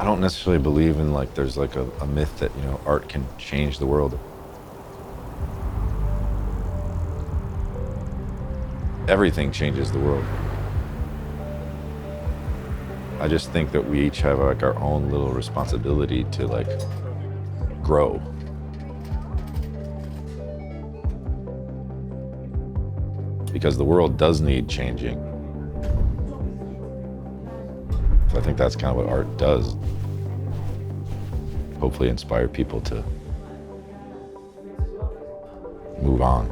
don't necessarily believe in like there's like a myth that, you know, art can change the world. Everything changes the world. I just think that we each have like our own little responsibility to like grow. Because the world does need changing. So I think that's kind of what art does. Hopefully inspire people to move on.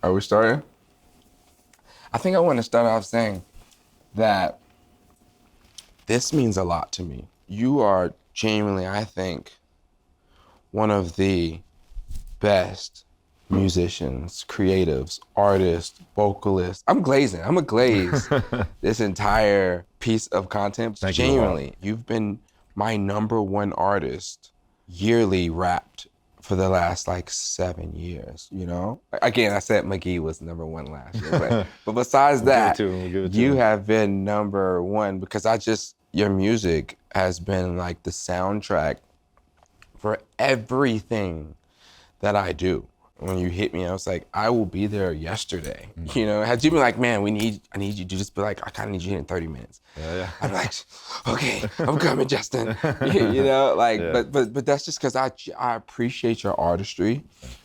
Are we starting? I think I want to start off saying that this means a lot to me. You are genuinely, I think, one of the best musicians, creatives, artists, vocalists. I'm glazing. I'm a glaze this entire piece of content. Thank you. Genuinely, you've been my #1 artist yearly wrapped for the last like 7 years, you know? Again, I said McGee was #1 last year, but besides that, you have been #1 because your music has been like the soundtrack for everything that I do. When you hit me, I was like, I will be there yesterday. Mm-hmm. You know, had you been like, man, I need you to just be like, I kind of need you in 30 minutes. Yeah. I'm like, okay, I'm coming, Justin. You know, like, yeah. but that's just because I appreciate your artistry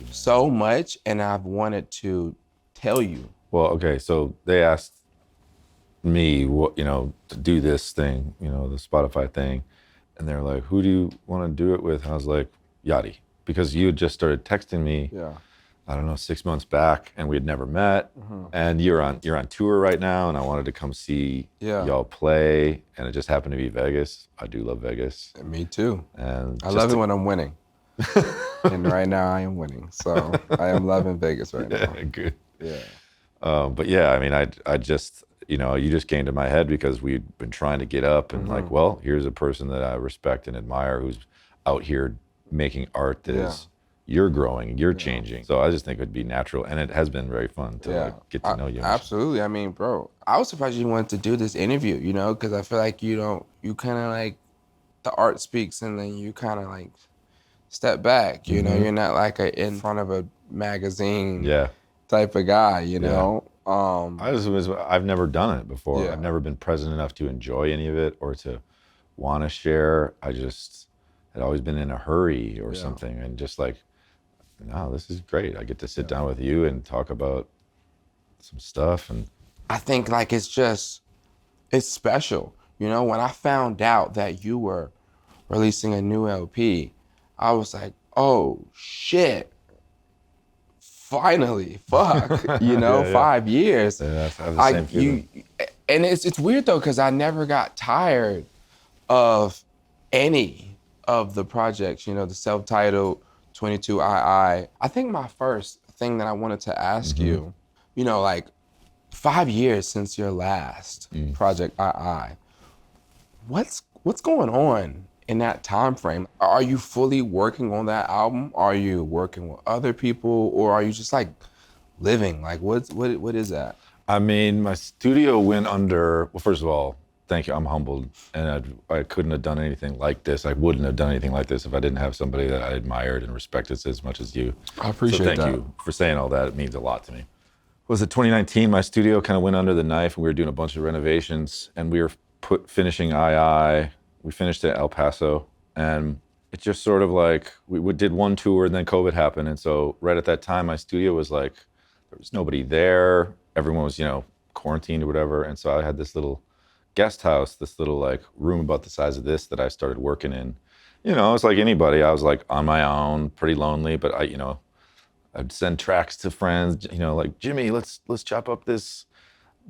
so much, and I've wanted to tell you. Well, okay, so they asked me, what, you know, to do this thing, you know, the Spotify thing, and they're like, who do you want to do it with? And I was like, Yachty. Because you had just started texting me, I don't know, 6 months back, and we had never met. Mm-hmm. And you're on tour right now, and I wanted to come see y'all play, and it just happened to be Vegas. I do love Vegas. And me too. And I love it when I'm winning. And right now I am winning, so I am loving Vegas right now. Good. Yeah. But yeah, I mean, I just, you know, you just came to my head because we'd been trying to get up, and like, well, here's a person that I respect and admire who's out here making art that is, you're growing, you're changing. So I just think it would be natural, and it has been very fun to like, get to know you. Absolutely. I mean, bro, I was surprised you wanted to do this interview, you know, because I feel like you kind of like, the art speaks, and then you kind of like step back, you know, you're not like in front of a magazine type of guy, you know. I've never done it before. I've never been present enough to enjoy any of it or to want to share. I just had always been in a hurry or something, and just like, no, this is great. I get to sit down with you and talk about some stuff. And I think like it's special. You know, when I found out that you were releasing a new LP, I was like, oh shit, finally, fuck, you know, 5 years. Yeah, I have the same feeling. And it's weird though, because I never got tired of any of the projects, you know, the self-titled 22 I think my first thing that I wanted to ask you, you know, like 5 years since your last project what's going on in that time frame? Are you fully working on that album? Are you working with other people, or are you just like living? Like what is that? I mean, my studio went under, well, first of all, thank you. I'm humbled, and I couldn't have done anything like this. I wouldn't have done anything like this if I didn't have somebody that I admired and respected as much as you. I appreciate that. So thank you for saying all that. It means a lot to me. Was it 2019? My studio kind of went under the knife, and we were doing a bunch of renovations, and we were finishing II. We finished at El Paso, and it just sort of like, we did one tour, and then COVID happened, and so right at that time, my studio was like, there was nobody there. Everyone was, you know, quarantined or whatever, and so I had this little guest house, this little like room about the size of this that I started working in. You know, it's like anybody. I was like on my own, pretty lonely, but I'd send tracks to friends, you know, like, Jimmy, let's chop up this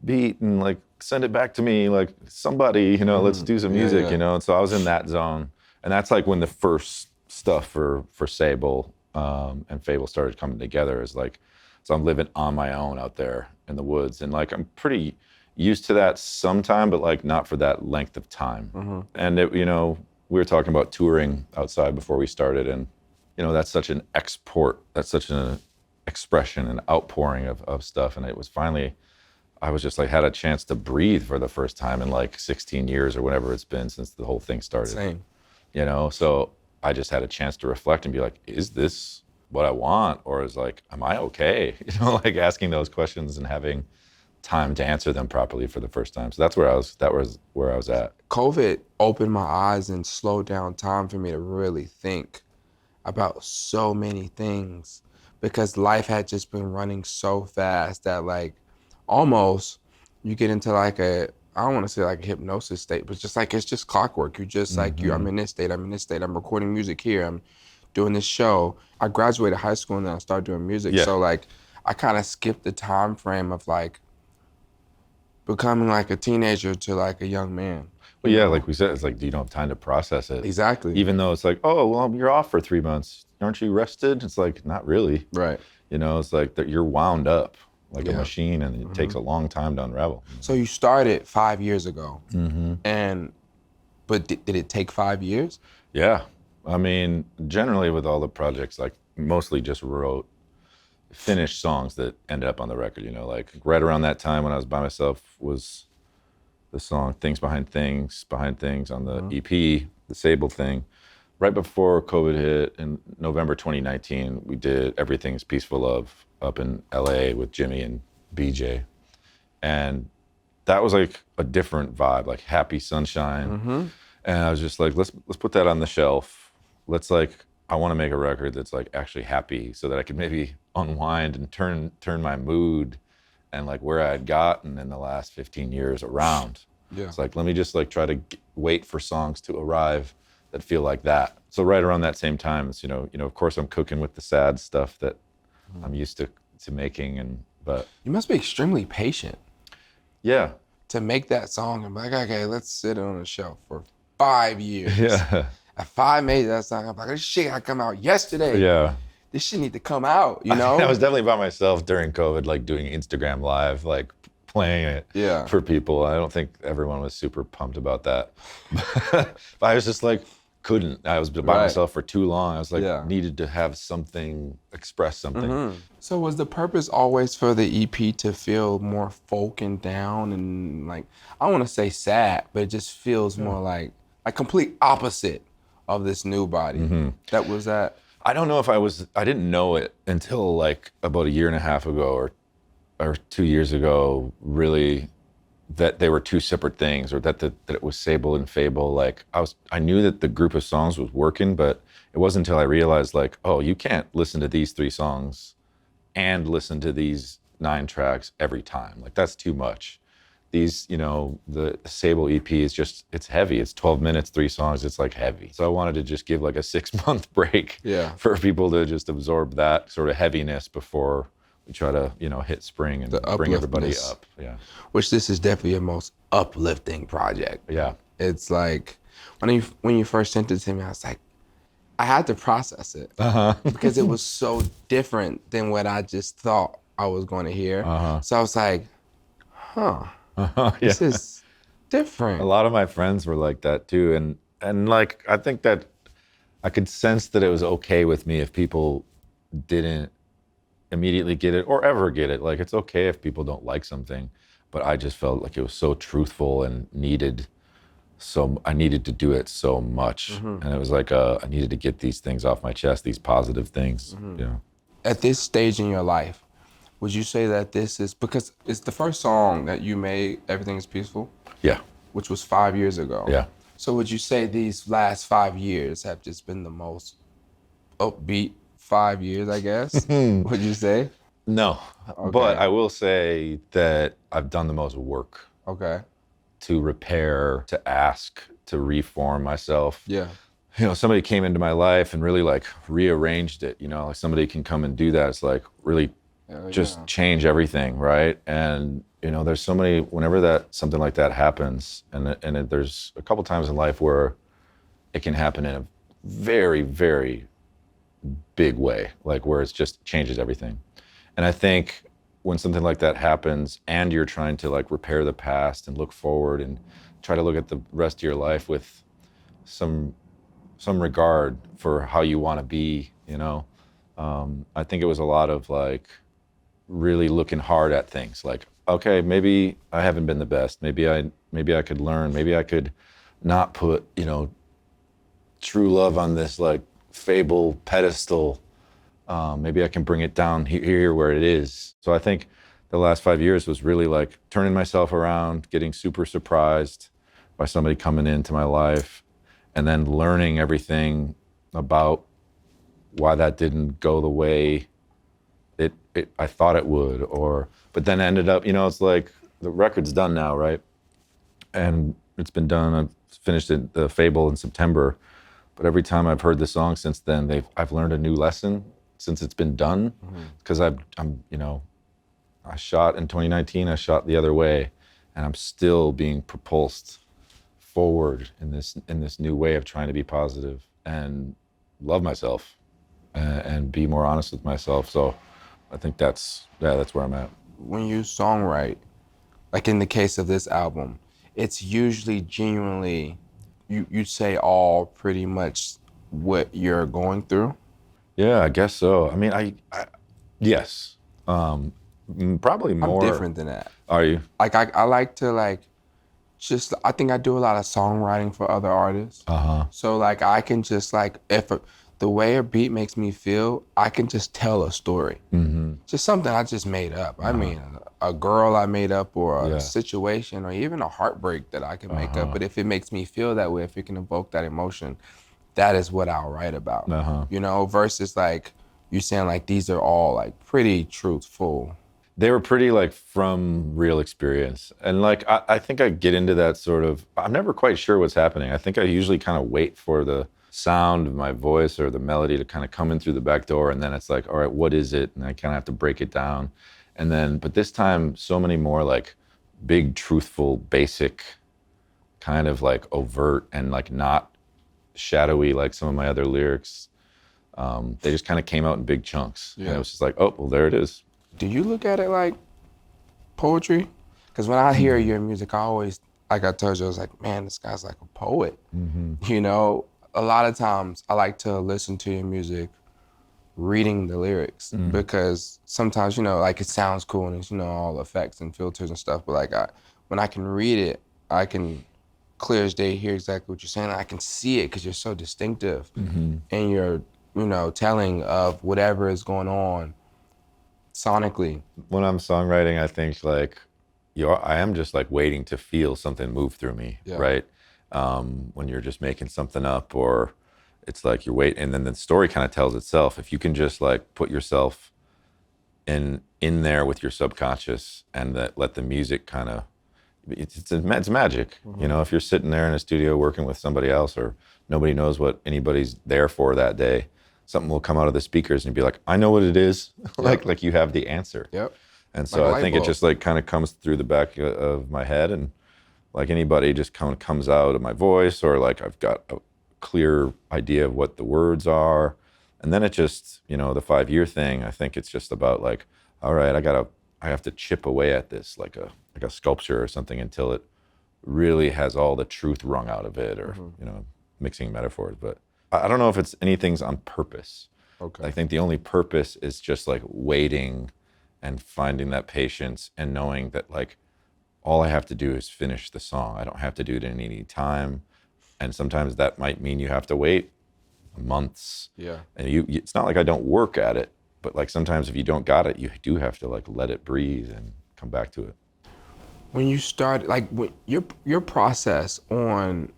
beat and like send it back to me, like somebody, you know, let's do some music, you know. And so I was in that zone, and that's like when the first stuff for Sable and Fable started coming together. Is like, so I'm living on my own out there in the woods, and like I'm pretty used to that sometime, but like not for that length of time. And it, you know, we were talking about touring outside before we started, and you know, that's such an export, that's such an expression and outpouring of stuff. And it was finally, I was just like, had a chance to breathe for the first time in like 16 years or whatever it's been since the whole thing started. Same. You know, so I just had a chance to reflect and be like, is this what I want? Or is like, am I okay? You know, like asking those questions and having time to answer them properly for the first time. So that was where I was at. COVID opened my eyes and slowed down time for me to really think about so many things, because life had just been running so fast that like almost you get into like I don't want to say like a hypnosis state, but just like it's just clockwork. You just like I'm in this state, I'm in this state, I'm recording music here, I'm doing this show. I graduated high school and then I started doing music. Yeah. So like I kind of skipped the time frame of like becoming like a teenager to like a young man. Well, yeah, like we said, it's like you don't have time to process it. Exactly. Even though it's like, oh, well, you're off for 3 months. Aren't you rested? It's like, not really. Right. You know, it's like that you're wound up like a Yeah. machine, and it takes a long time to unravel. So you started 5 years ago, but did it take 5 years? Yeah. I mean, generally with all the projects, like mostly just wrote finished songs that ended up on the record, you know, like right around that time when I was by myself was the song Things Behind Things on the EP, the Sable thing. Right before COVID hit in November 2019, we did Everything's Peaceful Love up in LA with Jimmy and BJ. And that was like a different vibe, like happy sunshine. And I was just like, let's put that on the shelf. Let's like, I want to make a record that's like actually happy so that I could maybe unwind and turn my mood and like where I had gotten in the last 15 years around. Yeah. It's like, let me just like try to wait for songs to arrive that feel like that. So right around that same time, it's, you know, of course I'm cooking with the sad stuff that I'm used to making, but You must be extremely patient yeah. to make that song and be like, okay, let's sit it on the shelf for 5 years. Yeah. If I made that song, I'm like, this shit gotta come out yesterday. Yeah. This shit need to come out, you know? I was definitely by myself during COVID, like doing Instagram Live, like playing it Yeah. for people. I don't think everyone was super pumped about that. But I was just like, couldn't. I was by Right. myself for too long. I was like, Yeah. needed to have something, express something. So was the purpose always for the EP to feel more folk and down and like, I don't want to say sad, but it just feels more like complete opposite of this new body. That was that. I don't know if I didn't know it until like about a year and a half ago or 2 years ago, really, that they were two separate things, or that it was Sable and Fable. Like I knew that the group of songs was working, but it wasn't until I realized like, oh, you can't listen to these 3 songs and listen to these 9 tracks every time. Like that's too much. These, you know, the Sable EP is just, it's heavy. It's 12 minutes, 3 songs. It's like heavy. So I wanted to just give like a 6-month break for people to just absorb that sort of heaviness before we try to, you know, hit spring and bring everybody upliftness. up. Yeah. Which this is definitely your most uplifting project. Yeah. It's like, when you first sent it to me, I was like, I had to process it because it was so different than what I just thought I was going to hear. So I was like, this is different. A lot of my friends were like that too. And like, I think that I could sense that it was okay with me if people didn't immediately get it or ever get it. Like, it's okay if people don't like something, but I just felt like it was so truthful and I needed to do it so much. And it was like, I needed to get these things off my chest, these positive things, you know. At this stage in your life, would you say that this is, because it's the first song that you made, Everything is Peaceful? Yeah. Which was 5 years ago. Yeah. So would you say these last 5 years have just been the most upbeat 5 years, I guess? Would you say? No, but I will say that I've done the most work Okay. to repair, to ask, to reform myself. Yeah. You know, somebody came into my life and really like rearranged it, you know, like somebody can come and do that. It's like really just change everything, right? And, you know, there's so many, whenever something like that happens, and there's a couple times in life where it can happen in a very, very big way, like where it just changes everything. And I think when something like that happens and you're trying to like repair the past and look forward and try to look at the rest of your life with some some regard for how you want to be, you know. I think it was a lot of like really looking hard at things like, okay, maybe I haven't been the best. Maybe I could learn. Maybe I could not put, you know, true love on this like fable pedestal. Maybe I can bring it down here where it is. So I think the last 5 years was really like turning myself around, getting super surprised by somebody coming into my life, and then learning everything about why that didn't go the way I thought it would, but then ended up, you know, it's like the record's done now, right? And it's been done. I've finished it, the Fable, in September. But every time I've heard the song since then, I've learned a new lesson since it's been done. Because I'm, you know, I shot in 2019. I shot the other way, and I'm still being propulsed forward in this new way of trying to be positive and love myself and be more honest with myself. So I think that's where I'm at. When you songwrite, like in the case of this album, it's usually genuinely, you say all pretty much what you're going through. Yeah, I guess so. I mean, I yes, probably more. I'm different than that. Are you? Like I like to like, just, I think I do a lot of songwriting for other artists. So like I can just like, the way a beat makes me feel, I can just tell a story. Just something I just made up. I mean, a girl I made up, or a situation, or even a heartbreak that I can make up. But if it makes me feel that way, if it can evoke that emotion, that is what I'll write about. You know, versus like you saying like these are all like pretty truthful. They were pretty like from real experience. And like, I think I get into that sort of, I'm never quite sure what's happening. I think I usually kind of wait for the sound of my voice or the melody to kind of come in through the back door. And then it's like, all right, what is it? And I kind of have to break it down. And then, but this time, so many more like big, truthful, basic, kind of like overt and like not shadowy like some of my other lyrics. They just kind of came out in big chunks. And it was just like, oh, well, there it is. Do you look at it like poetry? Because when I hear your music, I always, like I told you, I was like, man, this guy's like a poet. You know, a lot of times I like to listen to your music reading the lyrics, because sometimes, you know, like it sounds cool and it's, you know, all effects and filters and stuff, but like when I can read it, I can clear as day hear exactly what you're saying. I can see it because you're so distinctive and you're, you know, telling of whatever is going on sonically. When I'm songwriting, I think like, I am just like waiting to feel something move through me, right? When you're just making something up, or it's like you're waiting, and then the story kind of tells itself. If you can just like put yourself in there with your subconscious and let the music kind of, it's magic. You know, if you're sitting there in a studio working with somebody else, or nobody knows what anybody's there for that day, something will come out of the speakers and be like, I know what it is. like you have the answer. And so like I think it just like kind of comes through the back of my head, and like anybody just kind of comes out of my voice, or like I've got a clear idea of what the words are. And then it just, you know, the 5-year thing, I think it's just about like, all right, I have to chip away at this like a sculpture or something until it really has all the truth wrung out of it, or, you know, mixing metaphors. But I don't know if it's anything's on purpose. I think the only purpose is just like waiting and finding that patience and knowing that like all I have to do is finish the song. I don't have to do it in any time. And sometimes that might mean you have to wait months. And it's not like I don't work at it, but like sometimes if you don't got it, you do have to like let it breathe and come back to it. When you start, like your process on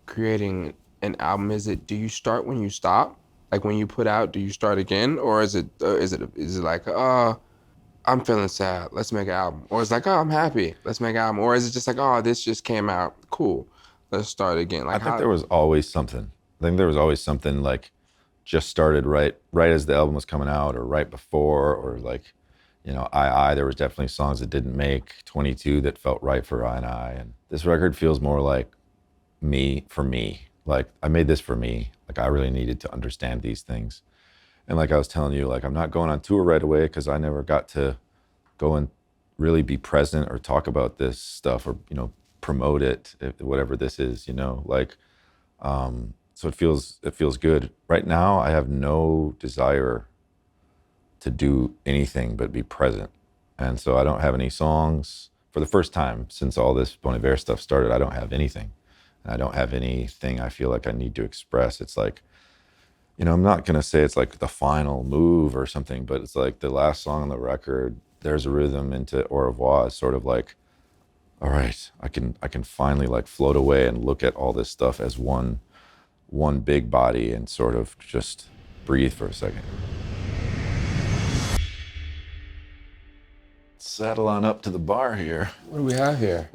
creating an album, do you start when you stop? Like when you put out, do you start again? Or is it like, I'm feeling sad, let's make an album? Or it's like, oh, I'm happy, let's make an album? Or is it just like, oh, this just came out, cool, let's start again? Like, I think there was always something. I think there was always something like just started right as the album was coming out, or right before, or like, you know, there was definitely songs that didn't make 22 that felt right for I. And this record feels more like for me. Like I made this for me. Like I really needed to understand these things. And like I was telling you, like I'm not going on tour right away because I never got to go and really be present or talk about this stuff, or, you know, promote it, whatever this is, you know, like So it feels good. Right now, I have no desire to do anything but be present. And so I don't have any songs. For the first time since all this Bon Iver stuff started, I don't have anything. And I don't have anything I feel like I need to express. It's like, I'm not going to say it's like the final move or something, but it's like the last song on the record, there's a rhythm into Au revoir. It's sort of like, all right, I can finally like float away and look at all this stuff as one big body and sort of just breathe for a second. Saddle on up to the bar here. What do we have here?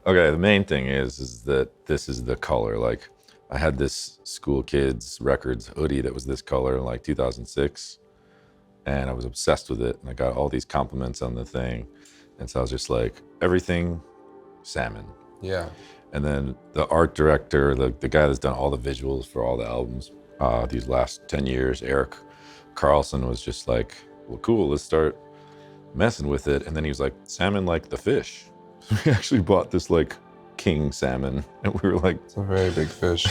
Okay, the main thing is that this is the color. Like, I had this School Kids Records hoodie that was this color in like 2006, and I was obsessed with it, and I got all these compliments on the thing, and so I was just like, everything salmon. Yeah. And then the art director, the guy that's done all the visuals for all the albums these last 10 years, Eric Carlson, was just like, well, cool, let's start messing with it. And then he was like, salmon like the fish. So we actually bought this like king salmon, and we were like, It's a very big fish.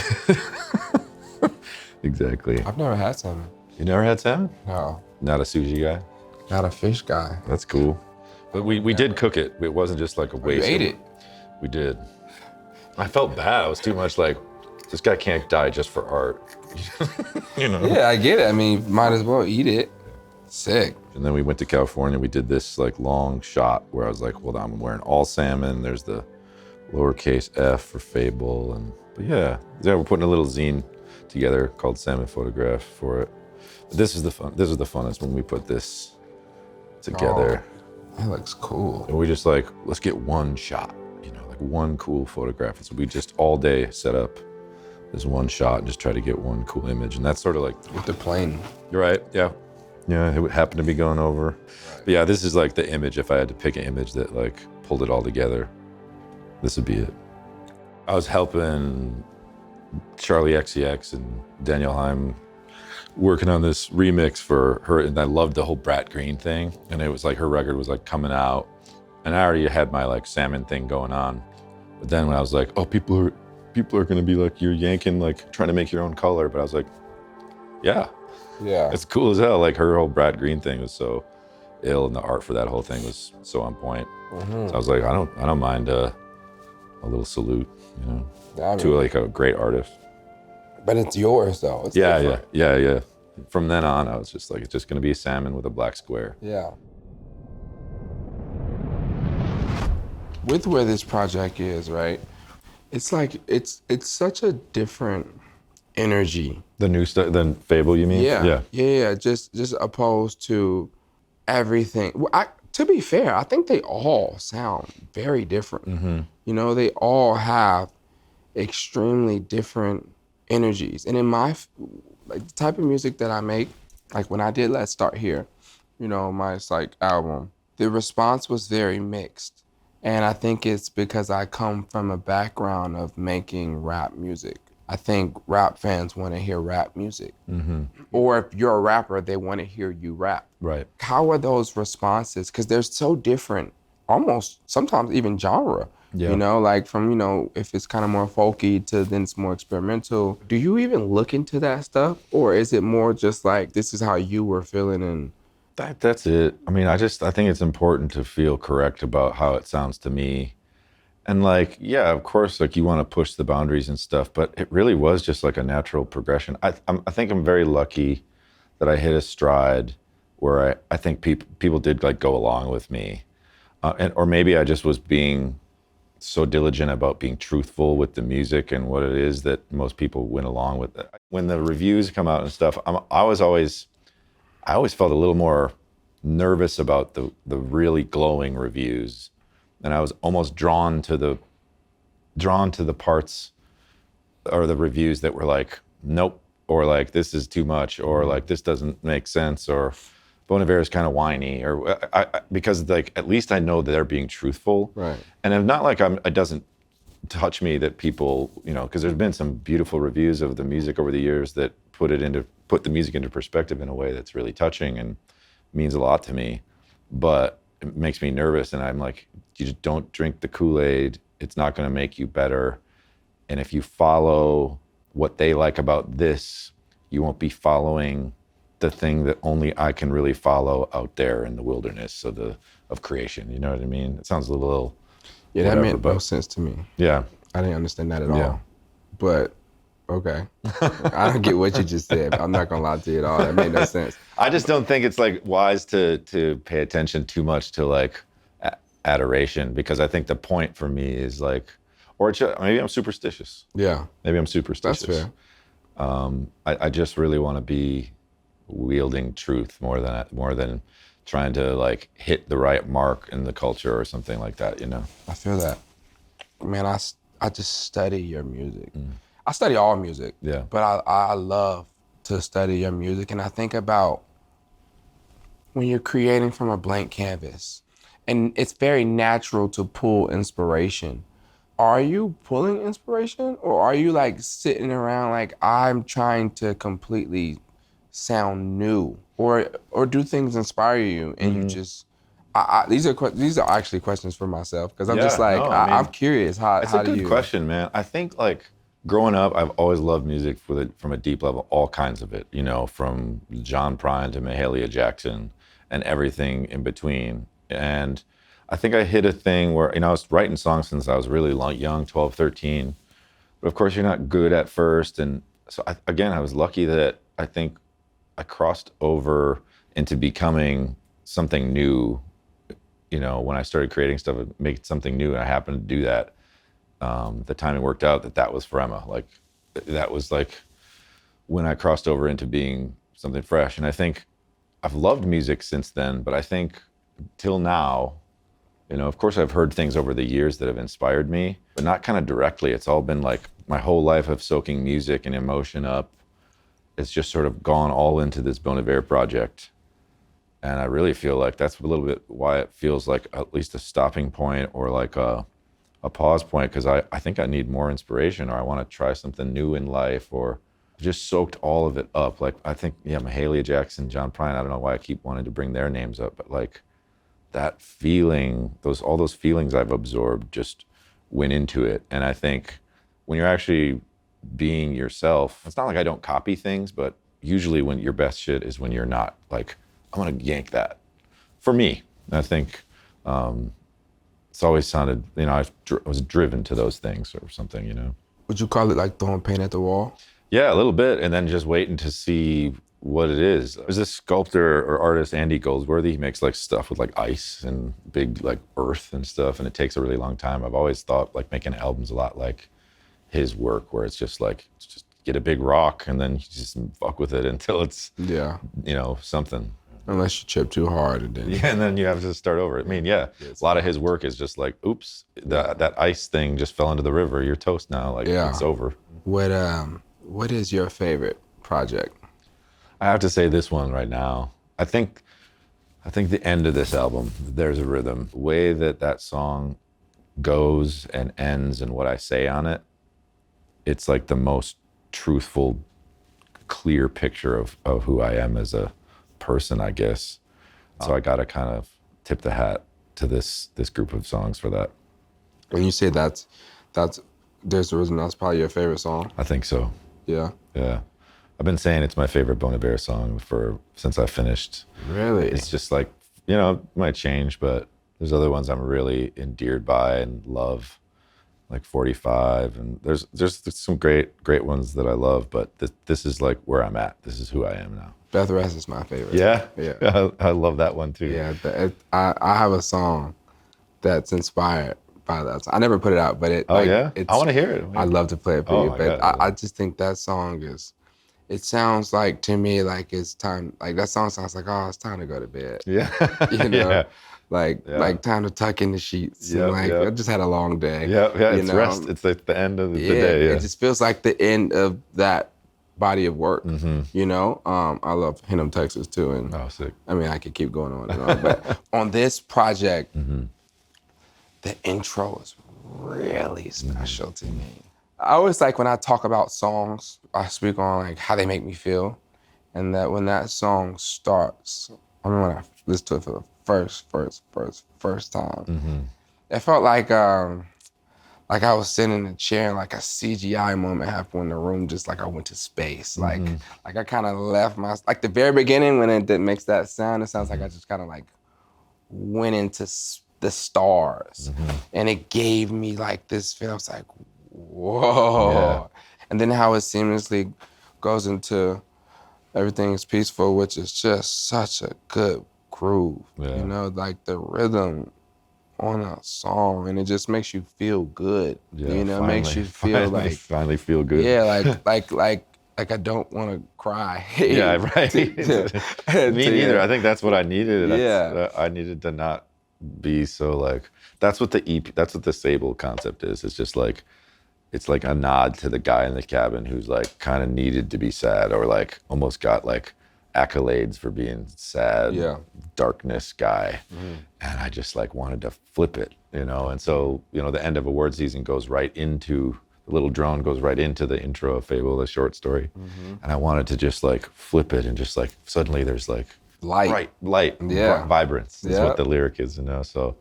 exactly. I've never had salmon. You never had salmon? No. Not a sushi guy? Not a fish guy. That's cool. But we did cook it. It wasn't just like a waste. You ate it? We did. I felt bad. I was too much like, this guy can't die just for art. Yeah, I get it. I mean, might as well eat it. Sick. And then we went to California. We did this like long shot where I was like, well, I'm wearing all salmon. There's the lowercase f for Fable. But yeah, we're putting a little zine together called Salmon Photograph for it. But this is the funnest when we put this together. Oh, that looks cool. And we just like, let's get one shot, like one cool photograph. And so we just all day set up this one shot and just try to get one cool image. And that's sort of like With the plane. You're right. Yeah. Yeah. It would happen to be going over. Right. But yeah, this is like the image. If I had to pick an image that like pulled it all together, this would be it. I was helping Charlie XCX and Danielle Haim working on this remix for her. And I loved the whole Brat Green thing. And it was like, her record was like coming out, and I already had my like salmon thing going on. But then when I was like, oh, people are going to be like, you're yanking, like trying to make your own color. But I was like, yeah, it's cool as hell. Like her whole Brad Green thing was so ill, and the art for that whole thing was so on point. Mm-hmm. So I was like, I don't mind a little salute, to like a great artist. But it's yours though. It's different. Yeah. From then on, I was just like, it's just going to be a salmon with a black square. Yeah. With where this project is, right? It's like, it's such a different energy. The new stuff, than Fable, you mean? Yeah. Just opposed to everything. Well, to be fair, I think they all sound very different. Mm-hmm. They all have extremely different energies. And in my, like the type of music that I make, like when I did Let's Start Here, my like album, the response was very mixed. And I think it's because I come from a background of making rap music. I think rap fans want to hear rap music. Mm-hmm. Or if you're a rapper, they want to hear you rap. Right. How are those responses? Because they're so different, almost sometimes even genre. Yeah. Like from, if it's kind of more folky to then it's more experimental. Do you even look into that stuff? Or is it more just like, this is how you were feeling and... That's it. I mean, I think it's important to feel correct about how it sounds to me. And like, yeah, of course, like you want to push the boundaries and stuff, but it really was just like a natural progression. I think I'm very lucky that I hit a stride where I think people did like go along with me. Or maybe I just was being so diligent about being truthful with the music and what it is that most people went along with it. When the reviews come out and stuff, I always felt a little more nervous about the really glowing reviews, and I was almost drawn to the parts or the reviews that were like, nope, or like this is too much, or like this doesn't make sense, or Bon Iver is kind of whiny, or because like at least I know that they're being truthful, right? And I'm not like it doesn't touch me that people, because there's been some beautiful reviews of the music over the years that put the music into perspective in a way that's really touching and means a lot to me. But it makes me nervous, and I'm like, you just don't drink the Kool-Aid. It's not going to make you better. And if you follow what they like about this, you won't be following the thing that only I can really follow out there in the wilderness of creation. You know what I mean? It sounds a little Yeah, whatever, that made no but sense to me. yeah. I didn't understand that at Yeah. all. But okay. I don't get what you just said. I'm not gonna lie to you at all. That made no sense. I just don't think it's like wise to pay attention too much to like adoration, because I think the point for me is like, or maybe I'm superstitious. Yeah. Maybe I'm superstitious. That's fair. I just really want to be wielding truth more than trying to like hit the right mark in the culture or something like that, you know? I feel that. Man, I just study your music. I study all music. Yeah. But I love to study your music, and I think about when you're creating from a blank canvas, and it's very natural to pull inspiration. Are you pulling inspiration, or are you like sitting around like, I'm trying to completely sound new, or do things inspire you and you just these are actually questions for myself, because I'm just like, I'm curious how it's how a do good you question, man. I think like growing up, I've always loved music from a deep level, all kinds of it, you know, from John Prine to Mahalia Jackson and everything in between. And I think I hit a thing where, you know, I was writing songs since I was really young, 12, 13. But of course, you're not good at first. And so, I was lucky that I think I crossed over into becoming something new. You know, when I started creating stuff, make something new, and I happened to do that. The timing worked out that was for Emma. Like, that was like when I crossed over into being something fresh. And I think I've loved music since then, but I think till now, you know, of course I've heard things over the years that have inspired me, but not kind of directly. It's all been like my whole life of soaking music and emotion up. It's just sort of gone all into this Bon Iver project. And I really feel like that's a little bit why it feels like at least a stopping point, or like a pause point, because I think I need more inspiration, or I want to try something new in life, or just soaked all of it up. Like, I think, yeah, Mahalia Jackson, John Prine, I don't know why I keep wanting to bring their names up, but like that feeling, all those feelings I've absorbed just went into it. And I think when you're actually being yourself, it's not like I don't copy things, but usually when your best shit is when you're not like, I'm gonna yank that. For me, I think it's always sounded, you know, I was driven to those things or something, you know. Would you call it like throwing paint at the wall? Yeah, a little bit, and then just waiting to see what it is. There's this sculptor or artist, Andy Goldsworthy. He makes like stuff with like ice and big like earth and stuff, and it takes a really long time. I've always thought like making albums a lot like his work, where it's just like, just get a big rock and then you just fuck with it until it's, Yeah. you know, something. Unless you chip too hard, and then Yeah, and then you have to start over. I mean, yeah, a lot of his work is just like, oops, that ice thing just fell into the river. You're toast now. Like, Yeah. it's over. What is your favorite project? I have to say this one right now. I think the end of this album, There's a Rhythm, the way that song goes and ends and what I say on it, it's like the most truthful, clear picture of who I am as a person, I guess. So I gotta kind of tip the hat to this group of songs for that. When you say that's There's a Rhythm, that's probably your favorite song? I think so. Yeah. Yeah. I've been saying it's my favorite Bon Iver song since I finished. Really? It's just like, you know, it might change, but there's other ones I'm really endeared by and love, like 45, and there's some great ones that I love, but this is like where I'm at. This is who I am now. Beth Rest is my favorite. Yeah? Yeah. I love that one too. Yeah, I have a song that's inspired by that song. I never put it out, but it. Oh, like, yeah? I want to hear it. I'd love to play it for Oh, you, my but God. I just think that song it sounds like, to me, like it's time, like that song sounds like, oh, it's time to go to bed. Yeah. You know? Yeah. Like time to tuck in the sheets. Yep, And like, yep. I just had a long day. Yeah, you it's know? rest. It's like the end of the day. Yeah. It just feels like the end of that body of work. Mm-hmm. You know, I love Henham, Texas too, and Oh, sick. I mean, I could keep going on and on, but on this project, Mm-hmm. the intro is really special to me. I always like, when I talk about songs, I speak on like how they make me feel, and that when that song starts, I mean, when I listened to it for the first time, Mm-hmm. it felt like like I was sitting in a chair and like a CGI moment happened in the room, just like I went to space. Like I kind of left like the very beginning when it makes that sound, it sounds like I just kind of like went into the stars, and it gave me like this feeling. I was like, whoa. Yeah. And then how it seamlessly goes into Everything is Peaceful, which is just such a good groove. Yeah. You know, like the rhythm on a song, and it just makes you feel good. Yeah, You know, finally, it makes you feel finally feel good. Yeah, like I don't want to cry. Yeah, right. Me neither. Yeah. I think that's what I needed. Yeah. I needed to not be so like. That's what the EP. That's what the Sable concept is. It's just like, it's like a nod to the guy in the cabin who's like kind of needed to be sad, or like almost got like accolades for being sad, darkness guy. And I just like wanted to flip it, you know? And so, you know, the end of award season goes right into, the little drone goes right into the intro of Fable, the short story. And I wanted to just like flip it and just like, suddenly there's like light, vibrance is what the lyric is, you know? So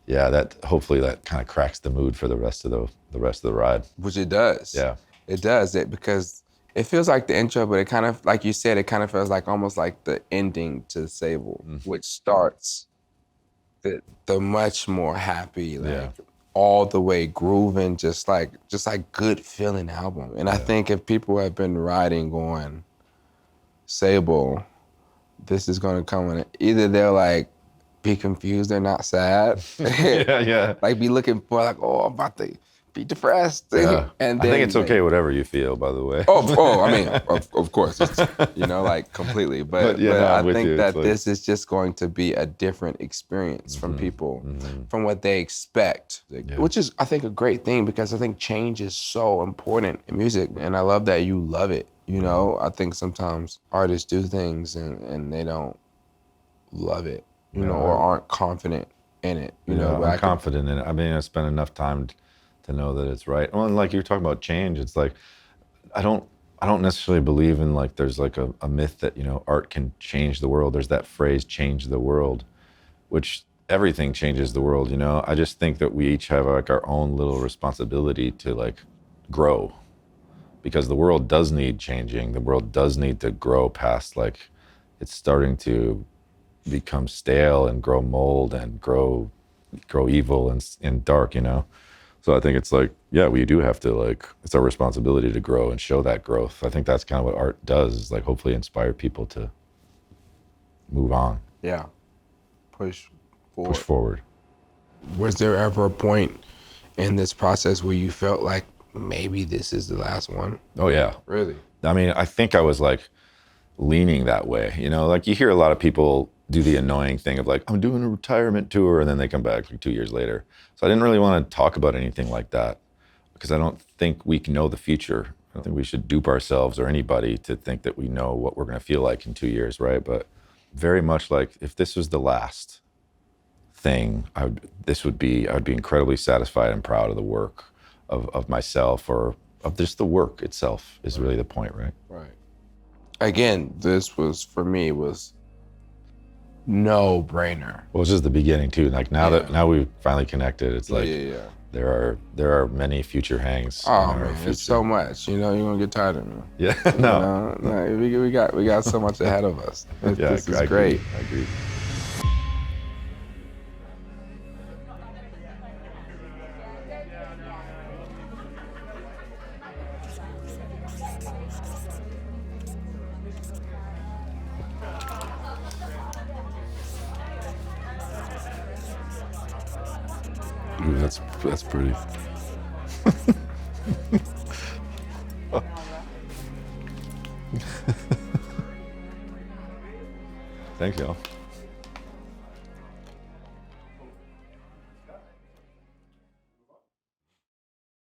yeah, that hopefully that kind of cracks the mood for the rest of the ride. Which it does. Yeah. It does, because it feels like the intro, but it kind of, like you said, it kind of feels like almost like the ending to Sable, which starts the much more happy, like all the way grooving, just like good feeling album. And I think if people have been riding going, Sable, this is gonna come in, either they're like, be confused, they're not sad. Like be looking for like, oh, I'm about to be depressed. Yeah. And I then think it's okay whatever you feel, by the way. I mean, of course, it's, you know, like completely. But I think that this is just going to be a different experience from people, from what they expect, which is, I think, a great thing, because I think change is so important in music. And I love that you love it. You know, I think sometimes artists do things and they don't love it, you know, or aren't confident in it. You know, I'm confident in it. I mean, I spent enough time to know that it's right. Well, and like you're talking about change, it's like, I don't necessarily believe in like, there's like a myth that, you know, art can change the world. There's that phrase, change the world, which everything changes the world, you know? I just think that we each have like our own little responsibility to like grow, because the world does need changing. The world does need to grow past, like, it's starting to become stale and grow mold and grow evil and dark, you know? So I think it's like, yeah, we do have to like, it's our responsibility to grow and show that growth. I think that's kind of what art does, is like hopefully inspire people to move on. Yeah, push forward. Was there ever a point in this process where you felt like maybe this is the last one? Oh yeah. Really? I mean, I think I was like leaning that way, you know? Like you hear a lot of people do the annoying thing of like, I'm doing a retirement tour, and then they come back like 2 years later. So I didn't really want to talk about anything like that, because I don't think we can know the future. I don't think we should dupe ourselves or anybody to think that we know what we're going to feel like in 2 years, right? But very much like, if this was the last thing, I'd be incredibly satisfied and proud of the work of myself, or of just the work itself is really the point, right? Right. Again, this was, for me, was no brainer. Well, it's just the beginning too. Like now we've finally connected. It's like there are many future hangs. Oh man, it's so much. You know, you're gonna get tired of me. Yeah, no. We got so much ahead of us. This is great. I agree. Ooh, that's pretty. Thanks, y'all.